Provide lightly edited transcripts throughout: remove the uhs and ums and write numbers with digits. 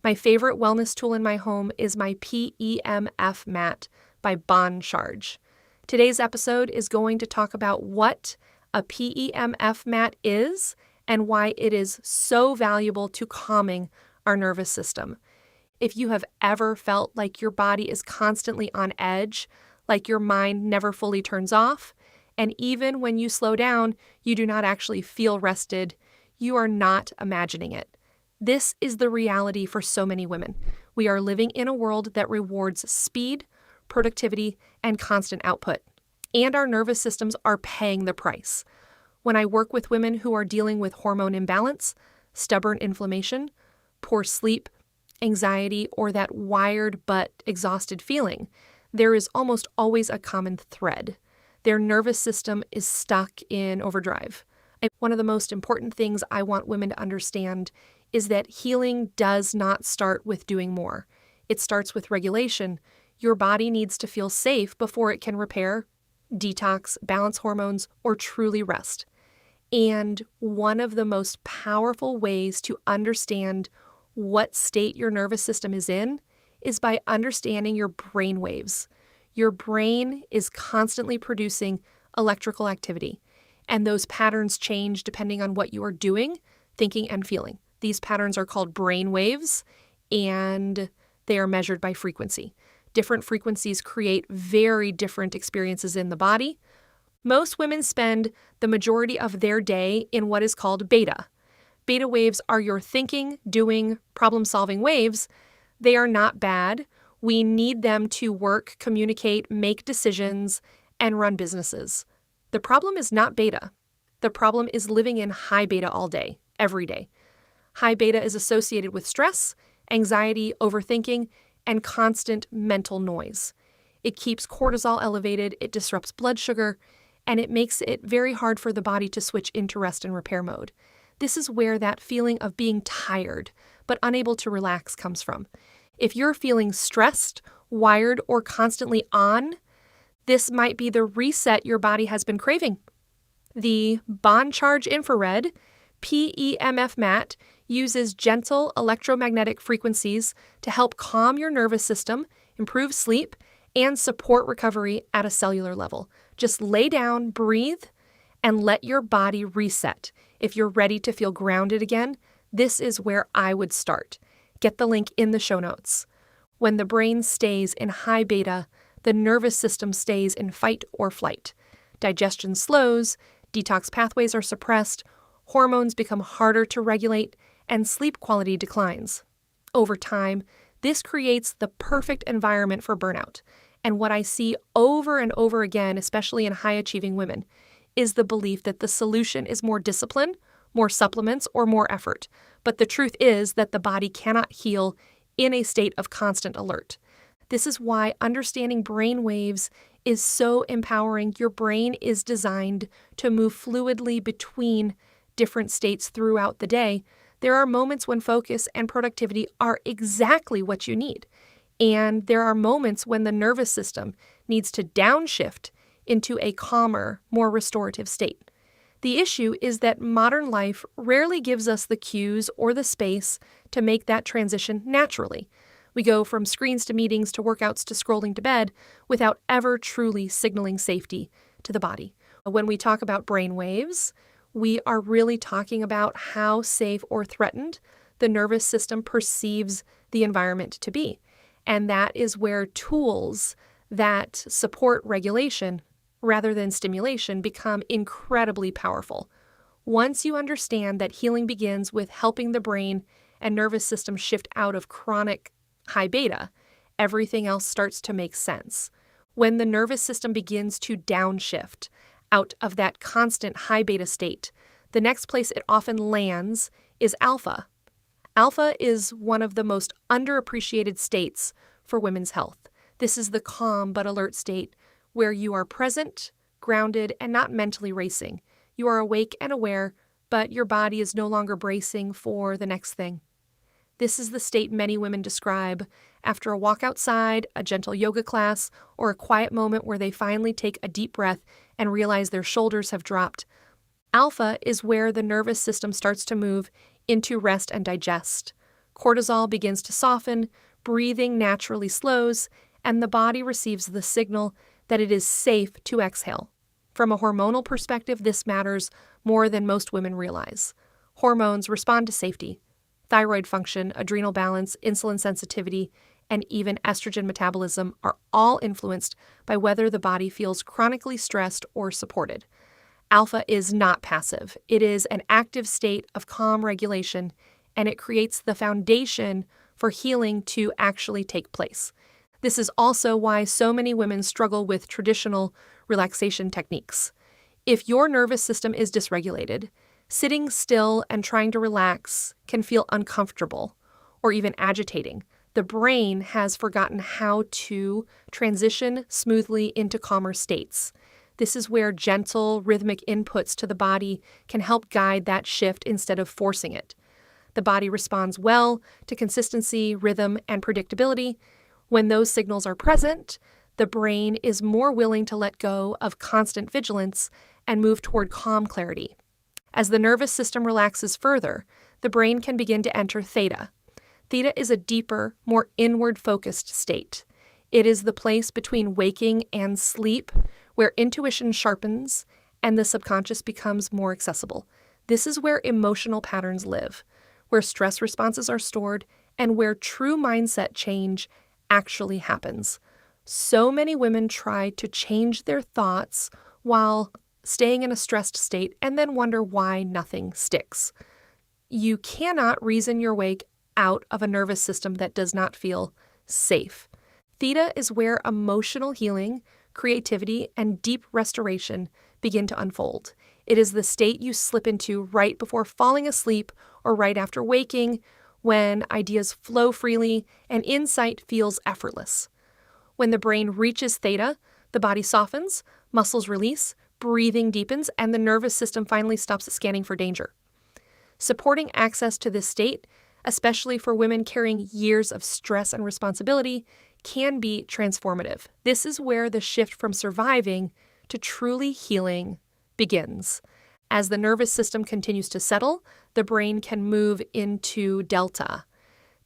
My favorite wellness tool in my home is my PEMF mat by Bon Charge. Today's episode is going to talk about what a PEMF mat is and why it is so valuable to calming our nervous system. If you have ever felt like your body is constantly on edge, like your mind never fully turns off, and even when you slow down, you do not actually feel rested, you are not imagining it. This is the reality for so many women. We are living in a world that rewards speed, productivity, and constant output. And our nervous systems are paying the price. When I work with women who are dealing with hormone imbalance, stubborn inflammation, poor sleep, anxiety, or that wired but exhausted feeling, there is almost always a common thread. Their nervous system is stuck in overdrive. One of the most important things I want women to understand is that healing does not start with doing more. It starts with regulation. Your body needs to feel safe before it can repair, detox, balance hormones, or truly rest. And one of the most powerful ways to understand what state your nervous system is in is by understanding your brain waves. Your brain is constantly producing electrical activity, and those patterns change depending on what you are doing, thinking, and feeling. These patterns are called brain waves, and they are measured by frequency. Different frequencies create very different experiences in the body. Most women spend the majority of their day in what is called beta. Beta waves are your thinking, doing, problem-solving waves. They are not bad. We need them to work, communicate, make decisions, and run businesses. The problem is not beta. The problem is living in high beta all day, every day. High beta is associated with stress, anxiety, overthinking, and constant mental noise. It keeps cortisol elevated, it disrupts blood sugar, and it makes it very hard for the body to switch into rest and repair mode. This is where that feeling of being tired but unable to relax comes from. If you're feeling stressed, wired, or constantly on, this might be the reset your body has been craving. The Bon Charge Infrared PEMF mat uses gentle electromagnetic frequencies to help calm your nervous system, improve sleep, and support recovery at a cellular level. Just lay down, breathe, and let your body reset. If you're ready to feel grounded again, this is where I would start. Get the link in the show notes. When the brain stays in high beta, the nervous system stays in fight or flight. Digestion slows, detox pathways are suppressed, hormones become harder to regulate, and sleep quality declines. Over time, this creates the perfect environment for burnout. And what I see over and over again, especially in high-achieving women, is the belief that the solution is more discipline, more supplements, or more effort. But the truth is that the body cannot heal in a state of constant alert. This is why understanding brain waves is so empowering. Your brain is designed to move fluidly between different states throughout the day. There are moments when focus and productivity are exactly what you need. And there are moments when the nervous system needs to downshift into a calmer, more restorative state. The issue is that modern life rarely gives us the cues or the space to make that transition naturally. We go from screens to meetings to workouts to scrolling to bed without ever truly signaling safety to the body. When we talk about brain waves, we are really talking about how safe or threatened the nervous system perceives the environment to be. And that is where tools that support regulation rather than stimulation become incredibly powerful. Once you understand that healing begins with helping the brain and nervous system shift out of chronic high beta, everything else starts to make sense. When the nervous system begins to downshift out of that constant high beta state, the next place it often lands is alpha. Alpha is one of the most underappreciated states for women's health. This is the calm but alert state where you are present, grounded, and not mentally racing. You are awake and aware, but your body is no longer bracing for the next thing. This is the state many women describe after a walk outside, a gentle yoga class, or a quiet moment where they finally take a deep breath and realize their shoulders have dropped. Alpha is where the nervous system starts to move into rest and digest. Cortisol begins to soften, breathing naturally slows, and the body receives the signal that it is safe to exhale. From a hormonal perspective, this matters more than most women realize. Hormones respond to safety. Thyroid function, adrenal balance, insulin sensitivity, and even estrogen metabolism are all influenced by whether the body feels chronically stressed or supported. Alpha is not passive. It is an active state of calm regulation, and it creates the foundation for healing to actually take place. This is also why so many women struggle with traditional relaxation techniques. If your nervous system is dysregulated, sitting still and trying to relax can feel uncomfortable or even agitating. The brain has forgotten how to transition smoothly into calmer states. This is where gentle, rhythmic inputs to the body can help guide that shift instead of forcing it. The body responds well to consistency, rhythm, and predictability. When those signals are present, the brain is more willing to let go of constant vigilance and move toward calm clarity. As the nervous system relaxes further, the brain can begin to enter theta. Theta is a deeper, more inward-focused state. It is the place between waking and sleep where intuition sharpens and the subconscious becomes more accessible. This is where emotional patterns live, where stress responses are stored, and where true mindset change actually happens. So many women try to change their thoughts while staying in a stressed state and then wonder why nothing sticks. You cannot reason your way out of a nervous system that does not feel safe. Theta is where emotional healing, creativity, and deep restoration begin to unfold. It is the state you slip into right before falling asleep or right after waking, when ideas flow freely and insight feels effortless. When the brain reaches theta, the body softens, muscles release, breathing deepens, and the nervous system finally stops scanning for danger. Supporting access to this state, especially for women carrying years of stress and responsibility, can be transformative. This is where the shift from surviving to truly healing begins. As the nervous system continues to settle, the brain can move into delta.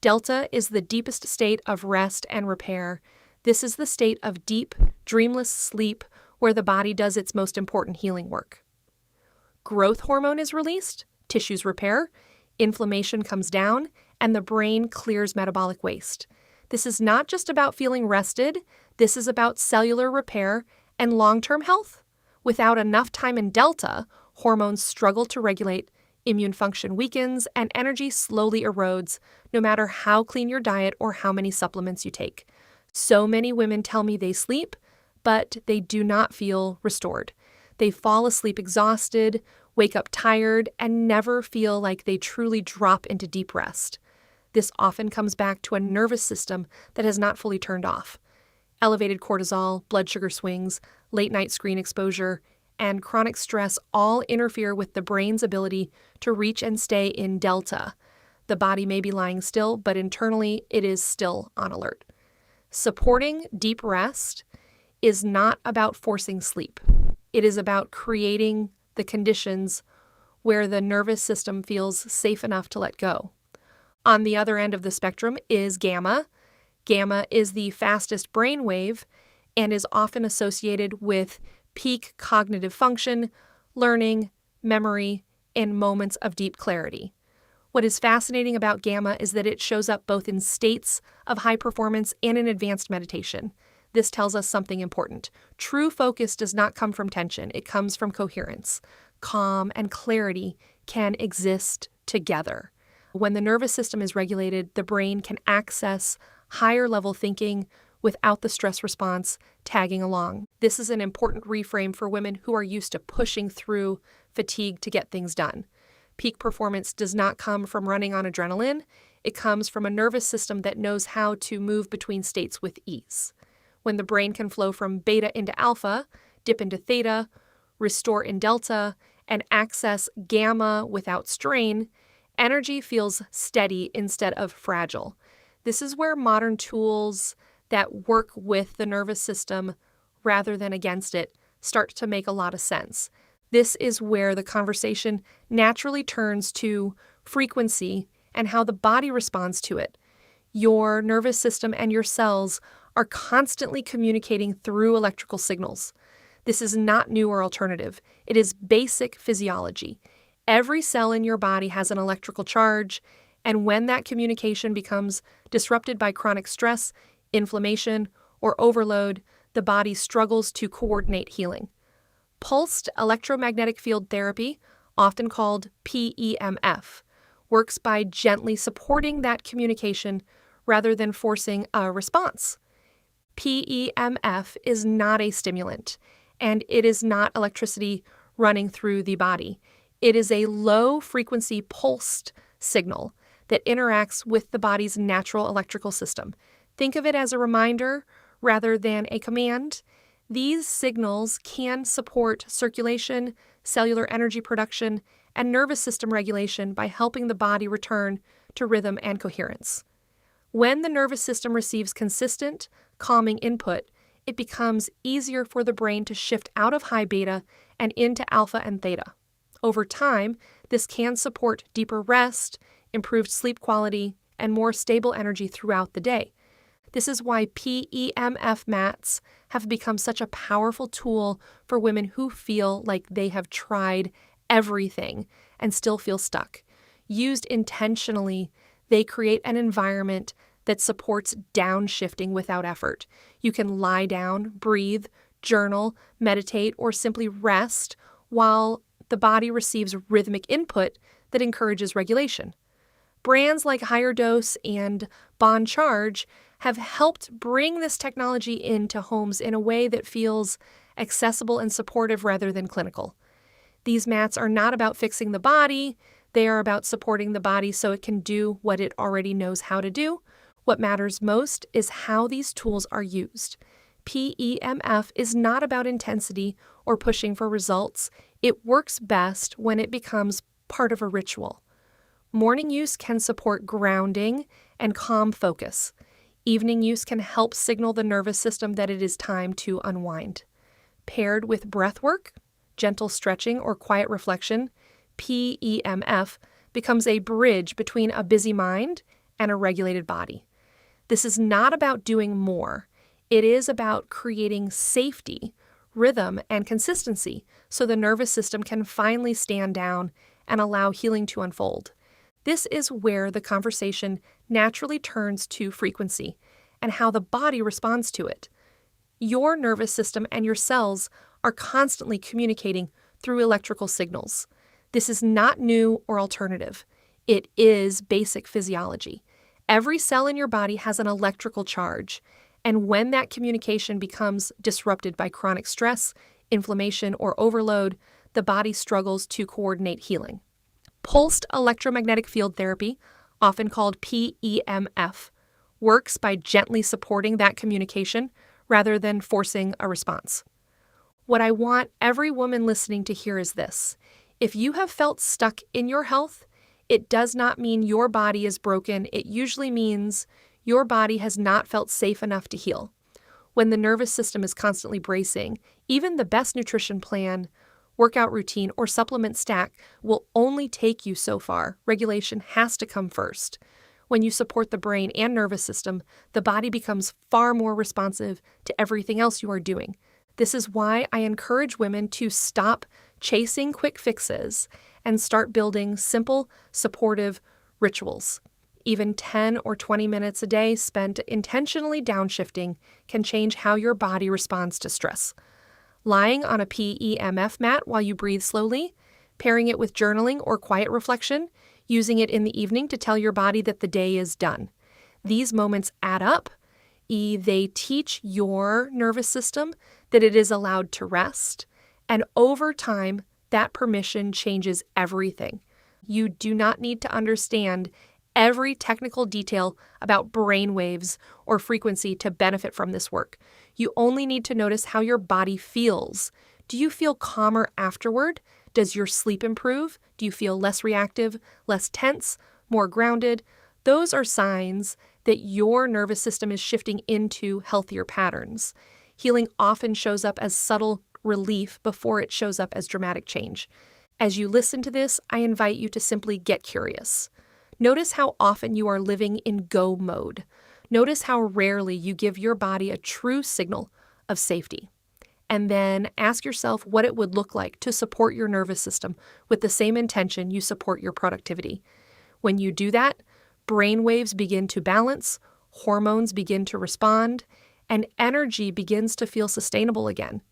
Delta is the deepest state of rest and repair. This is the state of deep, dreamless sleep where the body does its most important healing work. Growth hormone is released, tissues repair, inflammation comes down, and the brain clears metabolic waste. This is not just about feeling rested. This is about cellular repair and long-term health. Without enough time in delta, hormones struggle to regulate, immune function weakens, and energy slowly erodes, no matter how clean your diet or how many supplements you take. So many women tell me they sleep, but they do not feel restored. They fall asleep exhausted, wake up tired, and never feel like they truly drop into deep rest. This often comes back to a nervous system that has not fully turned off. Elevated cortisol, blood sugar swings, late-night screen exposure, and chronic stress all interfere with the brain's ability to reach and stay in delta. The body may be lying still, but internally it is still on alert. Supporting deep rest is not about forcing sleep. It is about creating the conditions where the nervous system feels safe enough to let go. On the other end of the spectrum is gamma. Gamma is the fastest brain wave and is often associated with peak cognitive function, learning, memory, and moments of deep clarity. What is fascinating about gamma is that it shows up both in states of high performance and in advanced meditation. This tells us something important. True focus does not come from tension. It comes from coherence. Calm and clarity can exist together. When the nervous system is regulated, the brain can access higher level thinking without the stress response tagging along. This is an important reframe for women who are used to pushing through fatigue to get things done. Peak performance does not come from running on adrenaline. It comes from a nervous system that knows how to move between states with ease. When the brain can flow from beta into alpha, dip into theta, restore in delta, and access gamma without strain, energy feels steady instead of fragile. This is where modern tools that work with the nervous system rather than against it start to make a lot of sense. This is where the conversation naturally turns to frequency and how the body responds to it. Your nervous system and your cells are constantly communicating through electrical signals. This is not new or alternative. It is basic physiology. Every cell in your body has an electrical charge, and when that communication becomes disrupted by chronic stress, inflammation, or overload, the body struggles to coordinate healing. Pulsed electromagnetic field therapy, often called PEMF, works by gently supporting that communication rather than forcing a response. PEMF is not a stimulant, and it is not electricity running through the body. It is a low-frequency pulsed signal that interacts with the body's natural electrical system. Think of it as a reminder rather than a command. These signals can support circulation, cellular energy production, and nervous system regulation by helping the body return to rhythm and coherence. When the nervous system receives consistent, calming input, it becomes easier for the brain to shift out of high beta and into alpha and theta. Over time, this can support deeper rest, improved sleep quality, and more stable energy throughout the day. This is why PEMF mats have become such a powerful tool for women who feel like they have tried everything and still feel stuck. Used intentionally, they create an environment that supports downshifting without effort. You can lie down, breathe, journal, meditate, or simply rest while the body receives rhythmic input that encourages regulation. Brands like Higher Dose and Bond Charge have helped bring this technology into homes in a way that feels accessible and supportive rather than clinical. These mats are not about fixing the body, they are about supporting the body so it can do what it already knows how to do. What matters most is how these tools are used. PEMF is not about intensity or pushing for results. It works best when it becomes part of a ritual. Morning use can support grounding and calm focus. Evening use can help signal the nervous system that it is time to unwind. Paired with breath work, gentle stretching, or quiet reflection, PEMF becomes a bridge between a busy mind and a regulated body. This is not about doing more. It is about creating safety, rhythm, and consistency so the nervous system can finally stand down and allow healing to unfold. This is where the conversation naturally turns to frequency and how the body responds to it. Your nervous system and your cells are constantly communicating through electrical signals. This is not new or alternative. It is basic physiology. Every cell in your body has an electrical charge, and when that communication becomes disrupted by chronic stress, inflammation, or overload, the body struggles to coordinate healing. Pulsed electromagnetic field therapy, often called PEMF, works by gently supporting that communication rather than forcing a response. What I want every woman listening to hear is this: if you have felt stuck in your health, it does not mean your body is broken. It usually means your body has not felt safe enough to heal. When the nervous system is constantly bracing, even the best nutrition plan, workout routine, or supplement stack will only take you so far. Regulation has to come first. When you support the brain and nervous system, the body becomes far more responsive to everything else you are doing. This is why I encourage women to stop chasing quick fixes and start building simple, supportive rituals. Even 10 or 20 minutes a day spent intentionally downshifting can change how your body responds to stress. Lying on a PEMF mat while you breathe slowly, pairing it with journaling or quiet reflection, using it in the evening to tell your body that the day is done. These moments add up. They teach your nervous system that it is allowed to rest, and over time, that permission changes everything. You do not need to understand every technical detail about brain waves or frequency to benefit from this work. You only need to notice how your body feels. Do you feel calmer afterward? Does your sleep improve? Do you feel less reactive, less tense, more grounded? Those are signs that your nervous system is shifting into healthier patterns. Healing often shows up as subtle relief before it shows up as dramatic change. As you listen to this, I invite you to simply get curious. Notice how often you are living in go mode. Notice how rarely you give your body a true signal of safety. And then ask yourself what it would look like to support your nervous system with the same intention you support your productivity. When you do that, brain waves begin to balance, hormones begin to respond, and energy begins to feel sustainable again.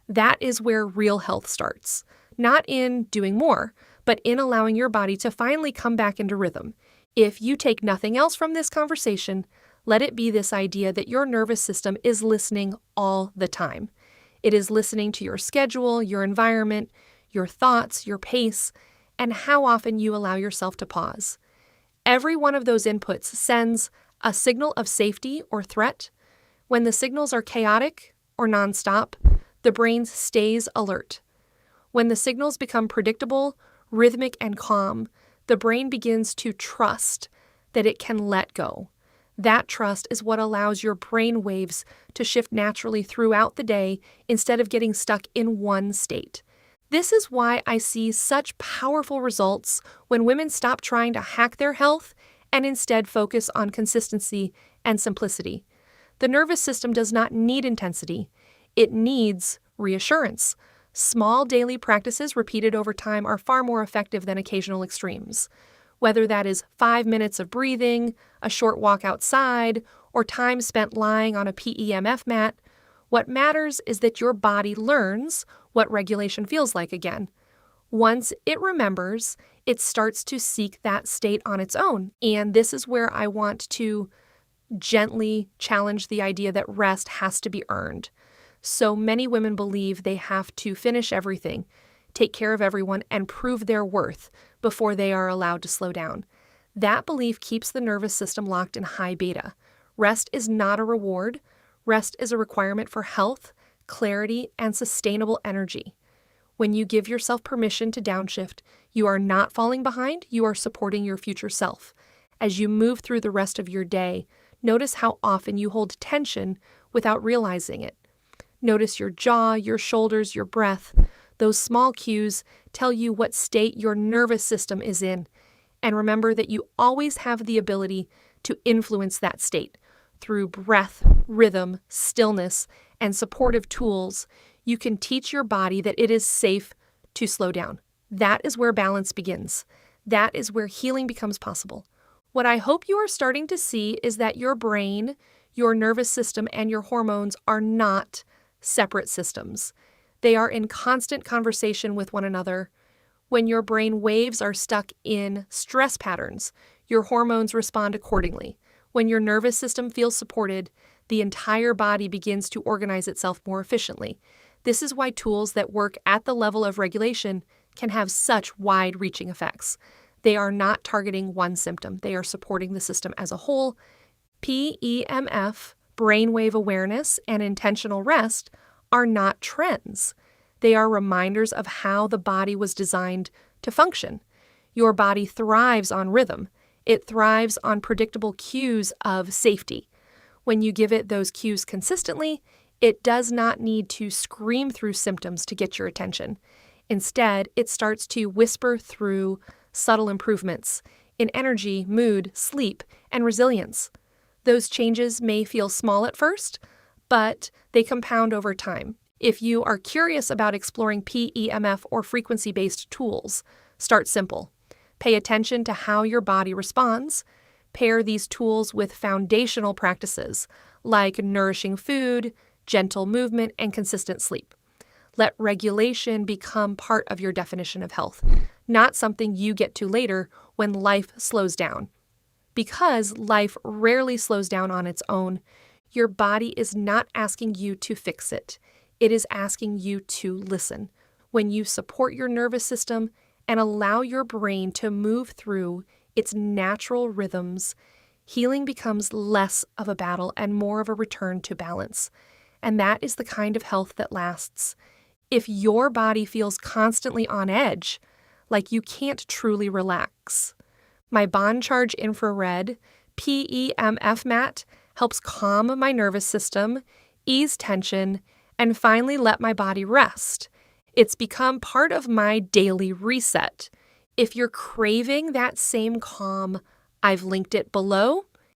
That is where real health starts. Not in doing more, but in allowing your body to finally come back into rhythm. If you take nothing else from this conversation, let it be this idea that your nervous system is listening all the time. It is listening to your schedule, your environment, your thoughts, your pace, and how often you allow yourself to pause. Every one of those inputs sends a signal of safety or threat. When the signals are chaotic or nonstop, the brain stays alert. When the signals become predictable, rhythmic, and calm, the brain begins to trust that it can let go. That trust is what allows your brain waves to shift naturally throughout the day instead of getting stuck in one state. This is why I see such powerful results when women stop trying to hack their health and instead focus on consistency and simplicity. The nervous system does not need intensity. It needs reassurance. Small daily practices repeated over time are far more effective than occasional extremes. Whether that is 5 minutes of breathing, a short walk outside, or time spent lying on a PEMF mat, what matters is that your body learns what regulation feels like again. Once it remembers, it starts to seek that state on its own. And this is where I want to gently challenge the idea that rest has to be earned. So many women believe they have to finish everything, take care of everyone, and prove their worth before they are allowed to slow down. That belief keeps the nervous system locked in high beta. Rest is not a reward. Rest is a requirement for health, clarity, and sustainable energy. When you give yourself permission to downshift, you are not falling behind, you are supporting your future self. As you move through the rest of your day, notice how often you hold tension without realizing it. Notice your jaw, your shoulders, your breath. Those small cues tell you what state your nervous system is in. And remember that you always have the ability to influence that state. Through breath, rhythm, stillness, and supportive tools, you can teach your body that it is safe to slow down. That is where balance begins. That is where healing becomes possible. What I hope you are starting to see is that your brain, your nervous system, and your hormones are not separate systems. They are in constant conversation with one another. When your brain waves are stuck in stress patterns, your hormones respond accordingly. When your nervous system feels supported, the entire body begins to organize itself more efficiently. This is why tools that work at the level of regulation can have such wide-reaching effects. They are not targeting one symptom. They are supporting the system as a whole. PEMF, brainwave awareness, and intentional rest are not trends. They are reminders of how the body was designed to function. Your body thrives on rhythm. It thrives on predictable cues of safety. When you give it those cues consistently, it does not need to scream through symptoms to get your attention. Instead, it starts to whisper through subtle improvements in energy, mood, sleep, and resilience. Those changes may feel small at first, but they compound over time. If you are curious about exploring PEMF or frequency-based tools, start simple. Pay attention to how your body responds. Pair these tools with foundational practices like nourishing food, gentle movement, and consistent sleep. Let regulation become part of your definition of health, not something you get to later when life slows down. Because life rarely slows down on its own, your body is not asking you to fix it. It is asking you to listen. When you support your nervous system and allow your brain to move through its natural rhythms, healing becomes less of a battle and more of a return to balance. And that is the kind of health that lasts. If your body feels constantly on edge, like you can't truly relax. My Bond Charge Infrared PEMF mat helps calm my nervous system, ease tension, and finally let my body rest. It's become part of my daily reset. If you're craving that same calm, I've linked it below.